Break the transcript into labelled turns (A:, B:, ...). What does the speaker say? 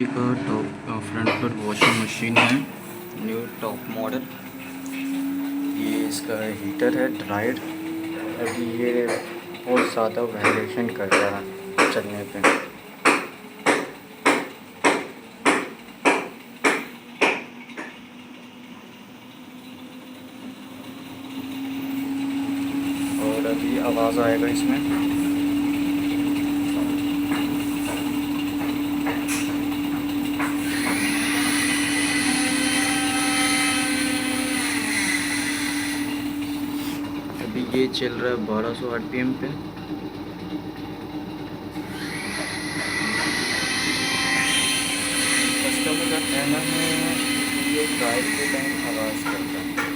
A: का top front पर washing machine है, न्यू टॉप मॉडल। ये इसका हीटर है, ड्रायर। अभी ये बहुत ज़्यादा वाइब्रेशन कर रहा है चलने पे। और अभी आवाज़ आएगा इसमें। अभी ये चल रहा है 1200 आरपीएम पे। कस्टमर का कहना है ये ड्राइव के टाइम आवाज़ करता है।